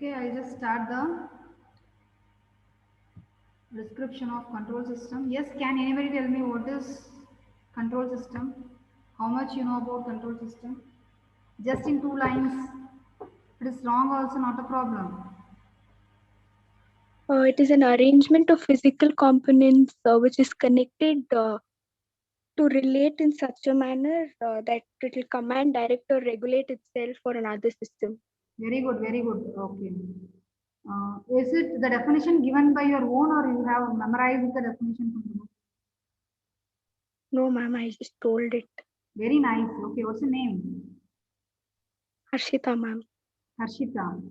Okay, I'll just start the description of control system. Yes, can anybody tell me what is control system? How much you know about control system? Just in 2 lines. If it is wrong also not a problem. It is an arrangement of physical components which is connected to relate in such a manner that it will command, direct, or regulate itself for another system. Very good, very good. Okay. Is it the definition given by your own or you have memorized the definition from the book? No, ma'am, I just told it. Very nice. Okay, what's your name? Harshita, ma'am. Harshita.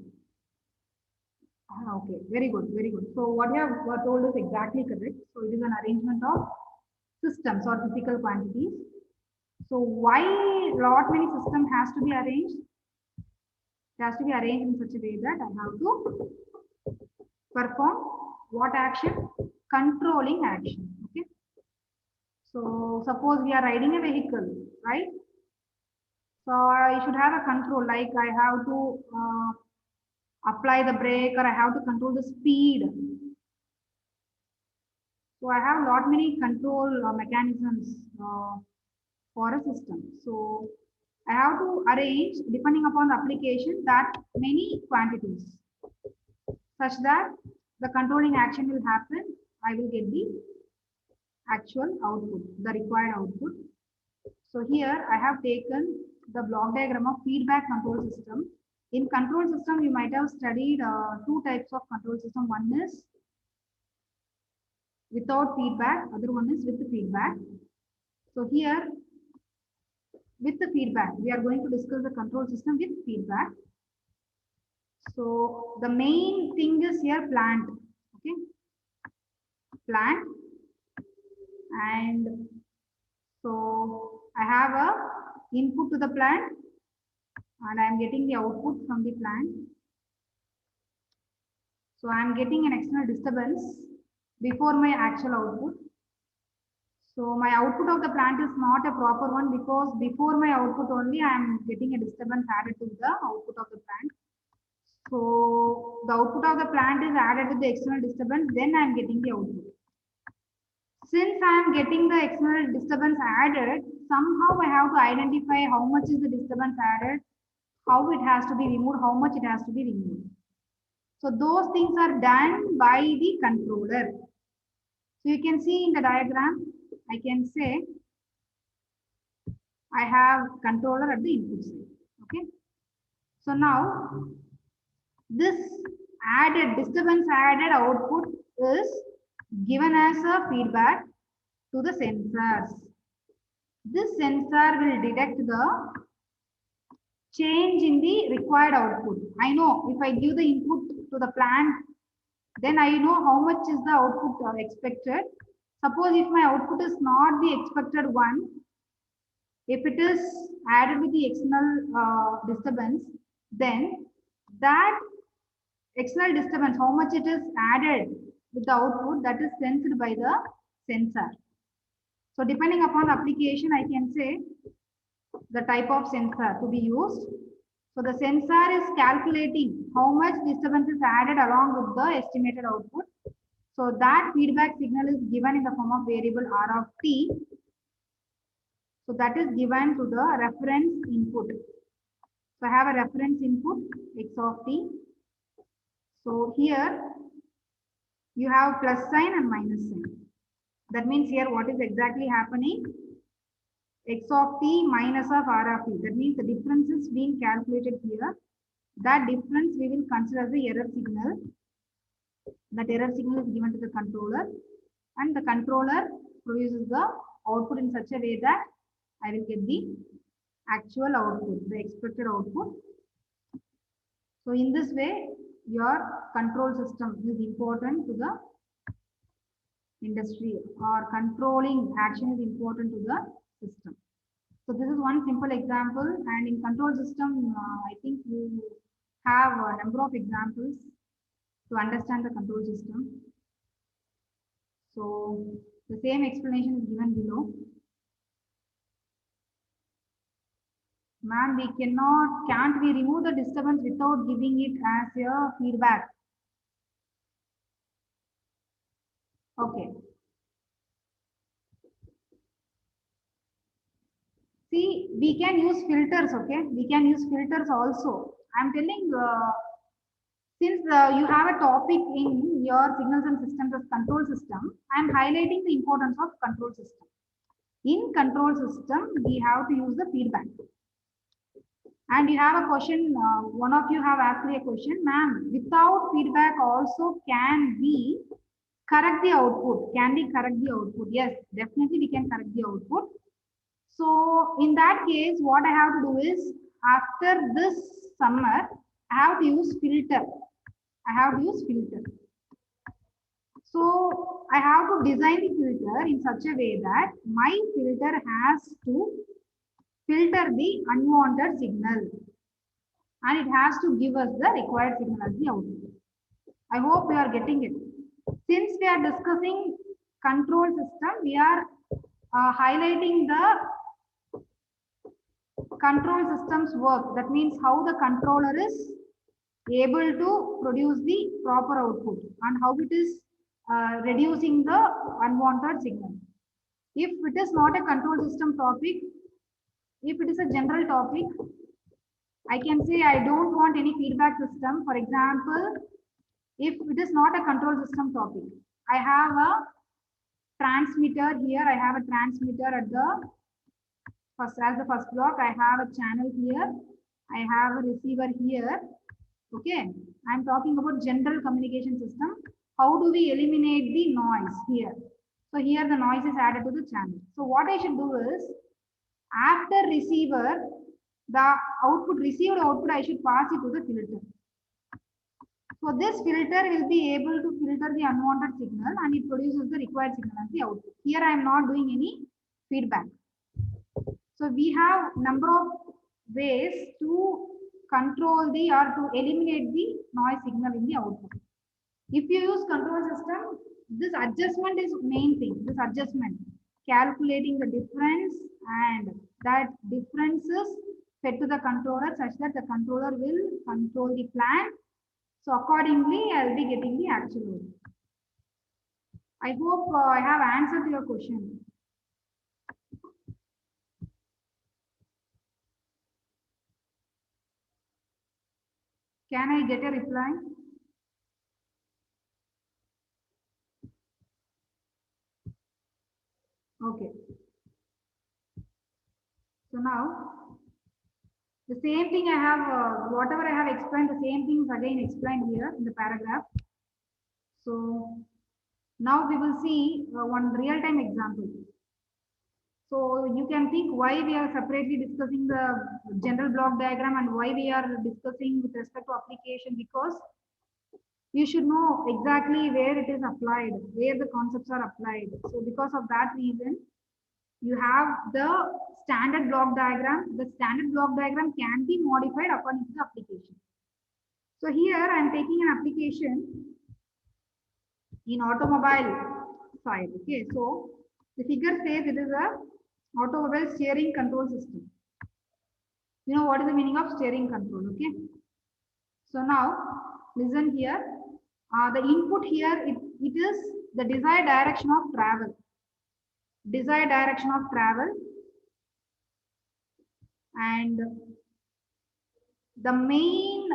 Okay, very good, very good. So what you have told is exactly correct. So it is an arrangement of systems or physical quantities. So why lot many system has to be arranged? It has to be arranged in such a way that I have to perform what action? Controlling action. Okay. So suppose we are riding a vehicle, right? So I should have a control, like I have to apply the brake or I have to control the speed. So I have lot many control mechanisms for a system. So I have to arrange, depending upon the application, that many quantities such that the controlling action will happen. I will get the actual output, the required output. So here I have taken the block diagram of feedback control system. In control system, you might have studied two types of control system. One is without feedback, other one is with feedback. So here with the feedback, we are going to discuss the control system with feedback. So the main thing is here plant, okay, plant, and so I have a input to the plant and I am getting the output from the plant. So I am getting an external disturbance before my actual output. So my output of the plant is not a proper one because before my output only I am getting a disturbance added to the output of the plant. So the output of the plant is added with the external disturbance, then I am getting the output. Since I am getting the external disturbance added, somehow I have to identify how much is the disturbance added, how it has to be removed, how much it has to be removed. So those things are done by the controller. So you can see in the diagram, I can say I have controller at the input side. Okay. So now this added disturbance added output is given as a feedback to the sensors. This sensor will detect the change in the required output. I know if I give the input to the plant, then I know how much is the output expected. Suppose if my output is not the expected one, if it is added with the external disturbance, then that external disturbance, how much it is added with the output, that is sensed by the sensor. So depending upon the application, I can say the type of sensor to be used. So the sensor is calculating how much disturbance is added along with the estimated output. So that feedback signal is given in the form of variable R of t. So that is given to the reference input. So I have a reference input x of t. So here you have plus sign and minus sign. That means here what is exactly happening? X of t minus of R of t. That means the difference is being calculated here. That difference we will consider as the error signal. That error signal is given to the controller and the controller produces the output in such a way that I will get the actual output, the expected output. So in this way, your control system is important to the industry or controlling action is important to the system. So this is one simple example and in control system, I think you have a number of examples to understand the control system. So the same explanation is given below. Ma'am, can't we remove the disturbance without giving it as a feedback? Okay. See, we can use filters, okay? We can use filters also. I'm telling, since you have a topic in your signals and systems as control system, I'm highlighting the importance of control system. In control system, we have to use the feedback. And you have a question, one of you have asked me a question, ma'am, without feedback also can we correct the output? Can we correct the output? Yes, definitely we can correct the output. So in that case, what I have to do is after this summer, I have to use filter. I have to use filter. So I have to design the filter in such a way that my filter has to filter the unwanted signal and it has to give us the required signal as the output. I hope we are getting it. Since we are discussing control system, we are highlighting the control systems work. That means how the controller is able to produce the proper output and how it is reducing the unwanted signal. If it is not a control system topic, if it is a general topic, I can say I don't want any feedback system. For example, if it is not a control system topic, I have a transmitter here. I have a transmitter at the first block. I have a channel here. I have a receiver here. Okay. I'm talking about general communication system. How do we eliminate the noise here? So here the noise is added to the channel. So what I should do is after receiver, the output received output, I should pass it to the filter. So this filter will be able to filter the unwanted signal and it produces the required signal as the output. Here I am not doing any feedback. So we have number of ways to control the or to eliminate the noise signal in the output. If you use control system, this adjustment is main thing. This adjustment, calculating the difference and that difference is fed to the controller such that the controller will control the plant. So accordingly, I'll be getting the actual value. I hope I have answered to your question. Can I get a reply? Okay. So now, the same thing I have, whatever I have explained, the same things again explained here in the paragraph. So now we will see one real-time example. So you can think why we are separately discussing the general block diagram and why we are discussing with respect to application, because you should know exactly where it is applied, where the concepts are applied. So because of that reason, you have the standard block diagram. The standard block diagram can be modified according to the application. So here I am taking an application in automobile side. Okay, so the figure says it is a automobile steering control system. You know what is the meaning of steering control? Okay. So now listen here. The input here it is the desired direction of travel. Desired direction of travel, and the main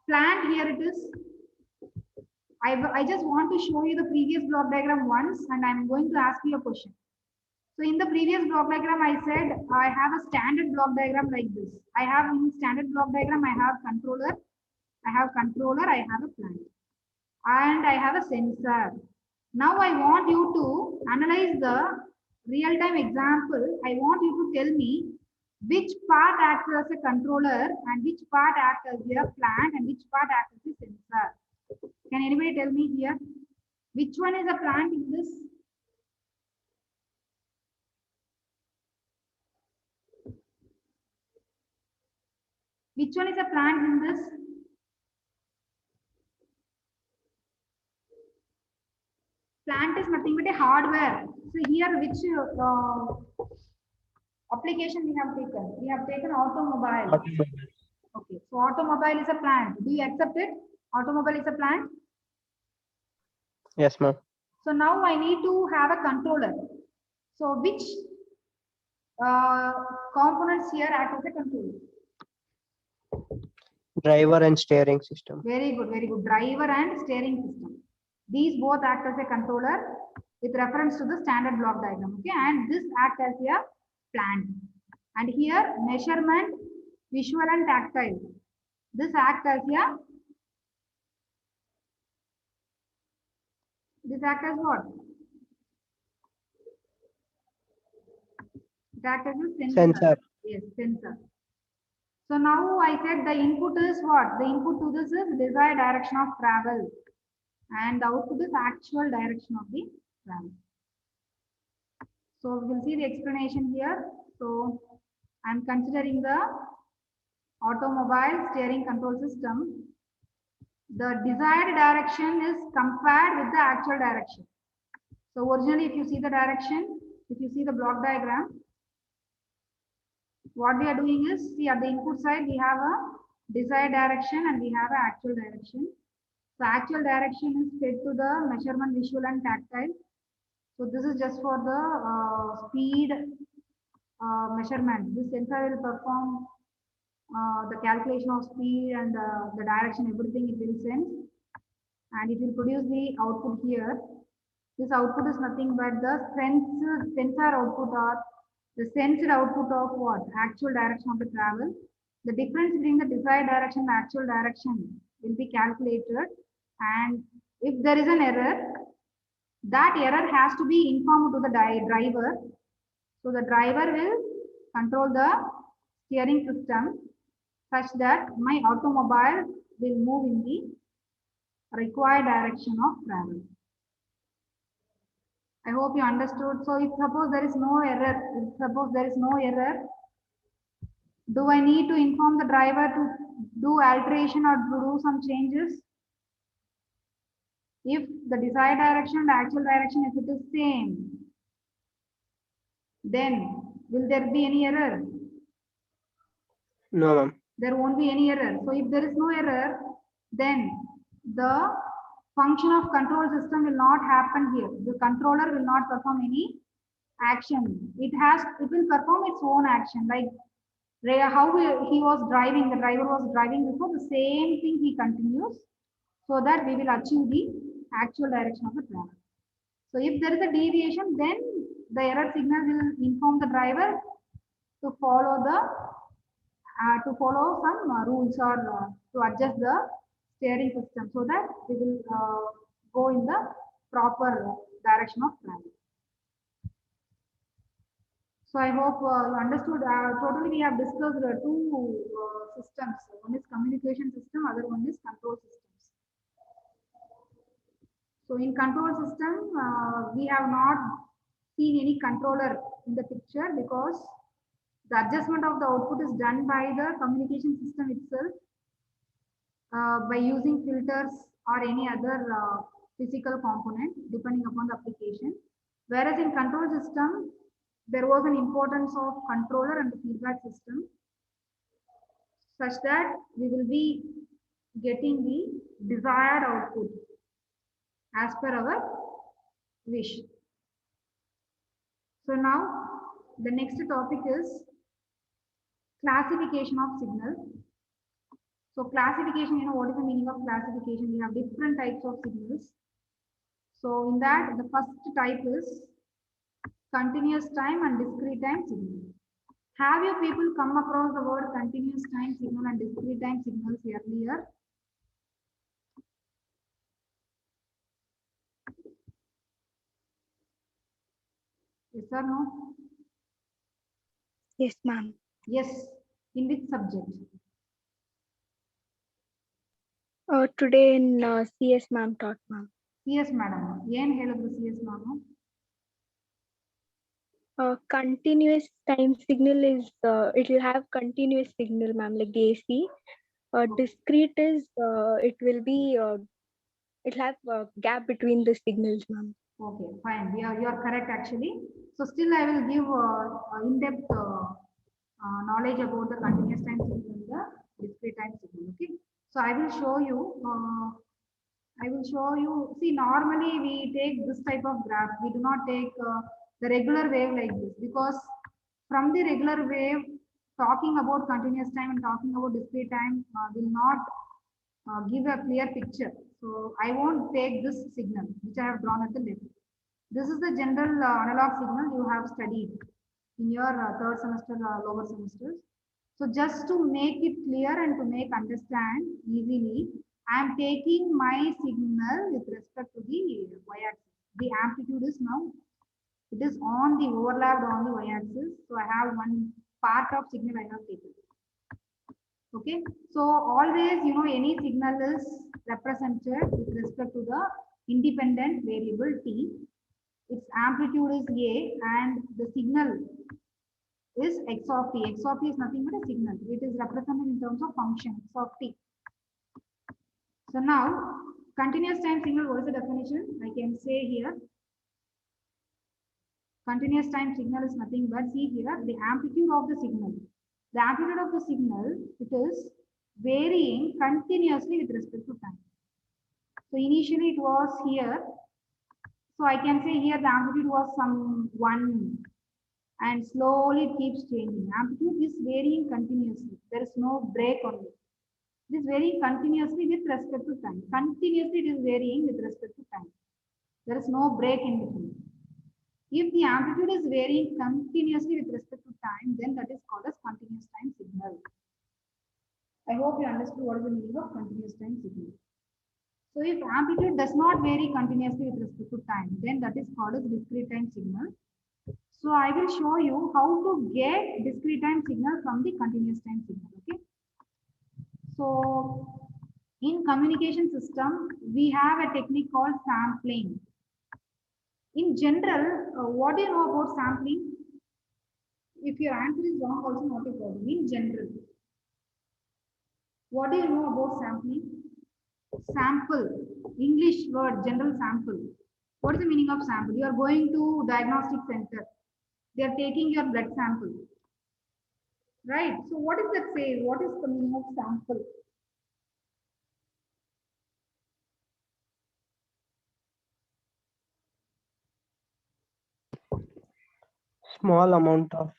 plant here it is. I just want to show you the previous block diagram once and I'm going to ask you a question. So in the previous block diagram, I said I have a standard block diagram like this. I have in standard block diagram, I have controller, I have a plant, and I have a sensor. Now I want you to analyze the real-time example. I want you to tell me which part acts as a controller and which part acts as a plant and which part acts as a sensor. Can anybody tell me here? Which one is a plant in this? Which one is a plant in this? Plant is nothing but a hardware. So here which Application we have taken. We have taken automobile. Automobile. Okay, so automobile is a plant. Do you accept it? Automobile is a plant. Yes, ma'am. So now I need to have a controller. So which components here act as a controller? Driver and steering system. Very good, very good. Driver and steering system. These both act as a controller with reference to the standard block diagram. Okay, and this act as a plant. And here measurement, visual and tactile. This act as a what? It acts as a Sensor. Yes, sensor. So now I said the input is what? The input to this is desired direction of travel, and the output is actual direction of the travel. So we will see the explanation here. So I'm considering the automobile steering control system. The desired direction is compared with the actual direction. So originally, if you see the direction, if you see the block diagram, what we are doing is, see at the input side, we have a desired direction and we have an actual direction. So actual direction is fed to the measurement, visual and tactile. So this is just for the speed measurement. This sensor will perform the calculation of speed and the direction, everything it will sense. And it will produce the output here. This output is nothing but the sensor output or the sensed output of what? Actual direction of the travel. The difference between the desired direction and actual direction will be calculated. And if there is an error, that error has to be informed to the driver. So the driver will control the steering system such that my automobile will move in the required direction of travel. I hope you understood. So if suppose there is no error, do I need to inform the driver to do alteration or to do some changes? If the desired direction and actual direction, if it is same, then will there be any error? No, ma'am. There won't be any error. So if there is no error, then the function of control system will not happen here. The controller will not perform any action. It will perform its own action. Like how he was driving, the driver was driving before, the same thing he continues so that we will achieve the actual direction of the travel. So if there is a deviation, then the error signal will inform the driver to follow some rules or to adjust the steering system so that we will go in the proper direction of travel. So I hope you understood. Totally, we have discussed two systems. One is communication system, other one is control systems. So in control system, we have not seen any controller in the picture because the adjustment of the output is done by the communication system itself by using filters or any other physical component depending upon the application. Whereas in control system, there was an importance of controller and the feedback system such that we will be getting the desired output as per our wish. So now the next topic is classification of signal. So classification, what is the meaning of classification? We have different types of signals. So in that, the first type is continuous time and discrete time signal. Have you people come across the word continuous time signal and discrete time signals earlier? Yes or no? Yes, ma'am. Yes. In which subject? Today in CS ma'am taught, ma'am. CS madam. Yen heludru CS ma'am? Continuous time signal is it will have continuous signal, ma'am, like AC. Discrete is it will be it'll have a gap between the signals, ma'am. Okay, fine. You are correct actually. So still I will give in-depth knowledge about the continuous time signal and the discrete time signal. Okay. So I will show you. I will show you. See, normally we take this type of graph. We do not take the regular wave like this because from the regular wave, talking about continuous time and talking about discrete time will not give a clear picture. So I won't take this signal which I have drawn at the left. This is the general analog signal you have studied in your third semester, lower semesters. So just to make it clear and to make understand easily, I am taking my signal with respect to the y-axis. The amplitude is now, it is on the overlapped on the y-axis. So I have one part of signal I have taken. Okay, so always, any signal is represented with respect to the independent variable t. Its amplitude is a and the signal is x of t. X of t is nothing but a signal. It is represented in terms of function x of t. So now, continuous time signal, what is the definition? I can say here, continuous time signal is nothing but, see here, the amplitude of the signal. The amplitude of the signal, it is varying continuously with respect to time. So initially it was here. So I can say here the amplitude was some 1 and slowly it keeps changing. Amplitude is varying continuously. There is no break on it. It is varying continuously with respect to time. Continuously it is varying with respect to time. There is no break in between. If the amplitude is varying continuously with respect to time, then that is called as continuous time signal. I hope you understood what is the meaning of continuous time signal. So if amplitude does not vary continuously with respect to time, then that is called as discrete time signal. So I will show you how to get discrete time signal from the continuous time signal. Okay. So in communication system, we have a technique called sampling. In general, what do you know about sampling? If your answer is wrong, also not a problem. In general, what do you know about sampling? Sample, English word, general sample. What is the meaning of sample? You are going to diagnostic center. They are taking your blood sample. Right. So what does that say? What is the meaning of sample? Small amount of.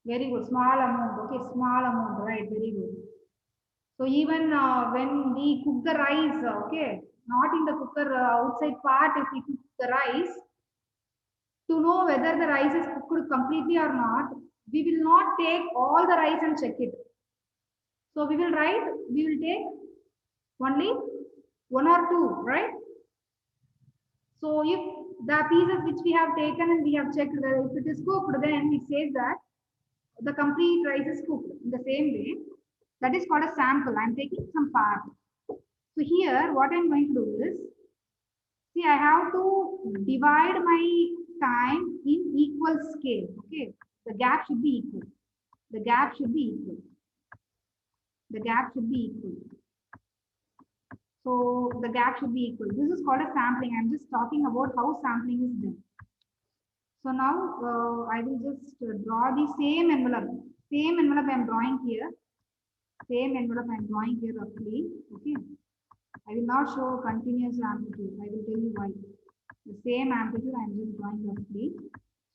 Very good. Small amount. Okay, small amount. Right. Very good. So even when we cook the rice, okay, not in the cooker outside part, if we cook the rice, to know whether the rice is cooked completely or not, we will not take all the rice and check it. So we will take only one or two, right? So if the pieces which we have taken and we have checked that if it is cooked, then it says that the complete rice is cooked. In the same way, that is called a sample. I'm taking some part. So here, what I'm going to do is, see, I have to divide my time in equal scale. Okay, the gap should be equal. The gap should be equal. The gap should be equal. So the gap should be equal. This is called a sampling. I'm just talking about how sampling is done. So now I will just draw the same envelope. Same envelope I'm drawing here. Same envelope I'm drawing here roughly. Okay. I will not show continuous amplitude. I will tell you why. The same amplitude I'm just drawing roughly.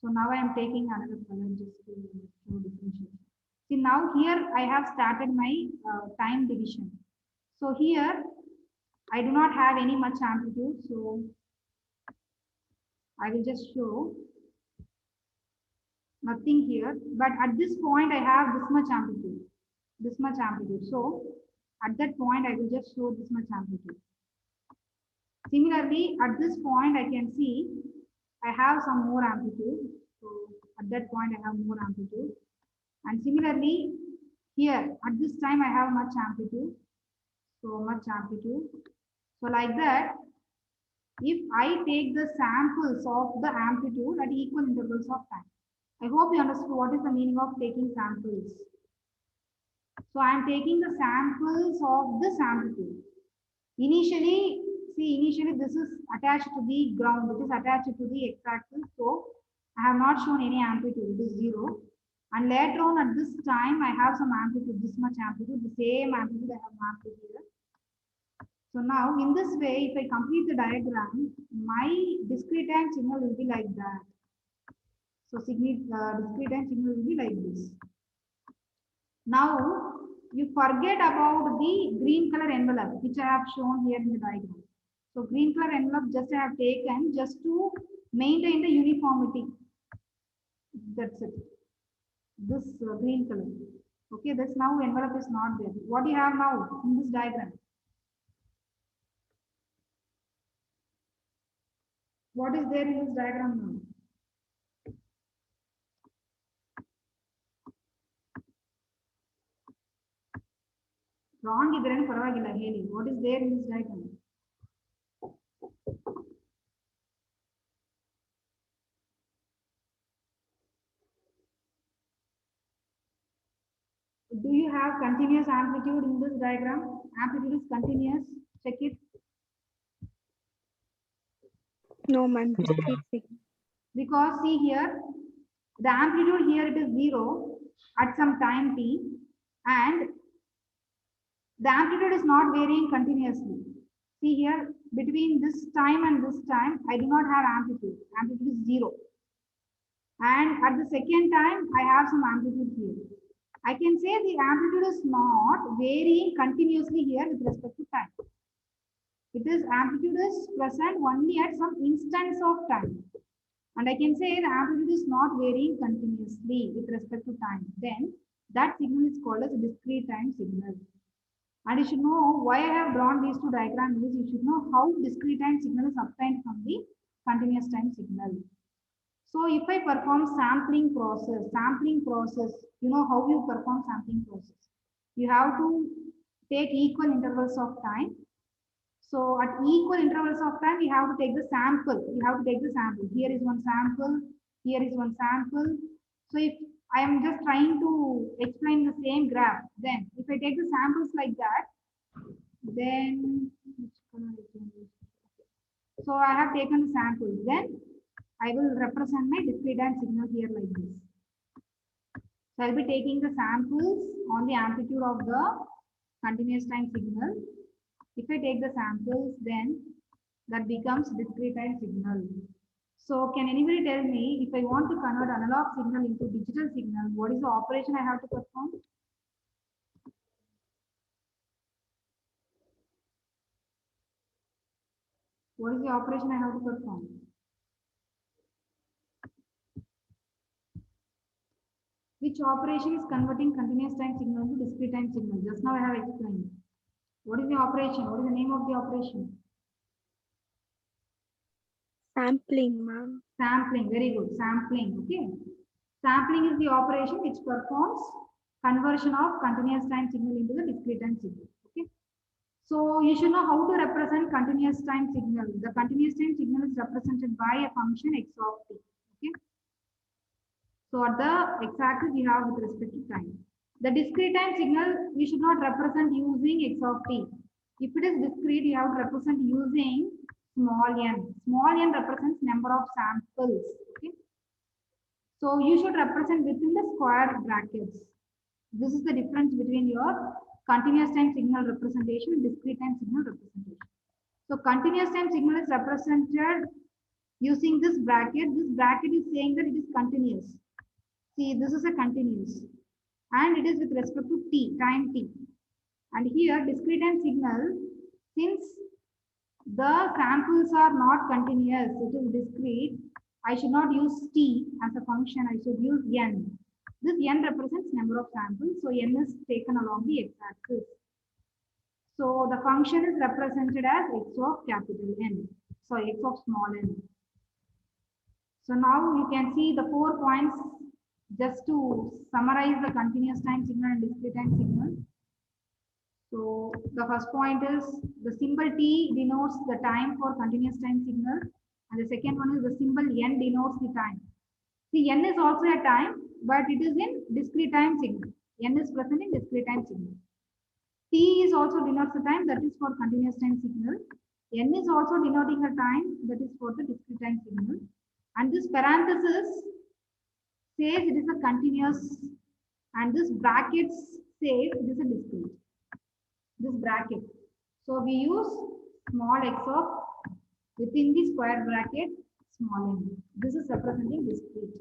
So now I am taking another color just to show differentiation. See, now here I have started my time division. So here I do not have any much amplitude. So I will just show nothing here. But at this point I have this much amplitude. This much amplitude. So at that point I will just show this much amplitude. Similarly, at this point I can see I have some more amplitude. So at that point I have more amplitude. And similarly, here at this time I have much amplitude. So much amplitude. So like that, if I take the samples of the amplitude at equal intervals of time. I hope you understood what is the meaning of taking samples. So I am taking the samples of this amplitude. Initially, see, initially this is attached to the ground, it is attached to the x-axis. So I have not shown any amplitude, it is 0. And later on at this time, I have some amplitude, this much amplitude, the same amplitude I have marked here. So now in this way, if I complete the diagram, my discrete time signal will be like that. So discrete time signal will be like this. Now you forget about the green color envelope, which I have shown here in the diagram. So green color envelope just I have taken just to maintain the uniformity. That's it. This green color. Okay, this now envelope is not there. What do you have now in this diagram? What is there in this diagram now? Wrong idren paravagilla heli. What is there in this diagram? Do you have continuous amplitude in this diagram? Amplitude is continuous. Check it. No, ma'am. Discrete signal. Because see here, the amplitude here it is 0 at some time t, and the amplitude is not varying continuously. See here, between this time and this time, I do not have amplitude. Amplitude is 0. And at the second time, I have some amplitude here. I can say the amplitude is not varying continuously here with respect to time. It is amplitude is present only at some instance of time. And I can say the amplitude is not varying continuously with respect to time. Then that signal is called as a discrete time signal. And you should know why I have drawn these two diagrams is you should know how discrete time signal is obtained from the continuous time signal. So if I perform sampling process, you know how you perform sampling process. You have to take equal intervals of time. So at equal intervals of time, you have to take the sample. Here is one sample. Here is one sample. So if I am just trying to explain the same graph, then if I take the samples like that, then so I have taken the samples. Then I will represent my discrete time signal here like this. So I'll be taking the samples on the amplitude of the continuous time signal. If I take the samples, then that becomes discrete time signal. So can anybody tell me if I want to convert analog signal into digital signal, what is the operation I have to perform? What is the operation I have to perform? Which operation is converting continuous time signal to discrete time signal? Just now I have explained. What is the operation? What is the name of the operation? Sampling, ma'am. Sampling, very good. Sampling, okay. Sampling is the operation which performs conversion of continuous time signal into the discrete time signal. Okay. So you should know how to represent continuous time signal. The continuous time signal is represented by a function x of t. Okay. So at the x-axis you have with respect to time. The discrete time signal you should not represent using x of t. If it is discrete, you have to represent using small n. Small n represents number of samples. Okay. So you should represent within the square brackets. This is the difference between your continuous time signal representation and discrete time signal representation. So continuous time signal is represented using this bracket. This bracket is saying that it is continuous. See, this is a continuous. And it is with respect to t, time t. And here discrete time signal, since the samples are not continuous, it is discrete, I should not use t as a function, I should use n. This n represents number of samples, so n is taken along the x-axis. So the function is represented as x of capital N, sorry, x of small n. So now you can see the 4 points just to summarize the continuous time signal and discrete time signal. So the first point is the symbol T denotes the time for continuous time signal, and the second one is the symbol N denotes the time. See, N is also a time, but it is in discrete time signal. N is present in discrete time signal. T is also denotes the time, that is for continuous time signal. N is also denoting a time, that is for the discrete time signal. And this parenthesis says it is a continuous, and this brackets says it is a discrete. This bracket. So we use small x of within the square bracket small n. This is representing discrete.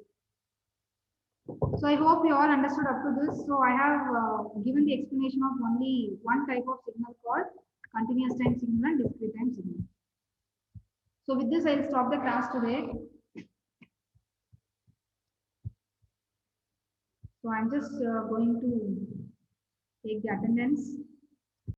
So I hope you all understood up to this. So I have given the explanation of only one type of signal called continuous time signal and discrete time signal. So with this, I'll stop the class today. So I'm just going to take the attendance.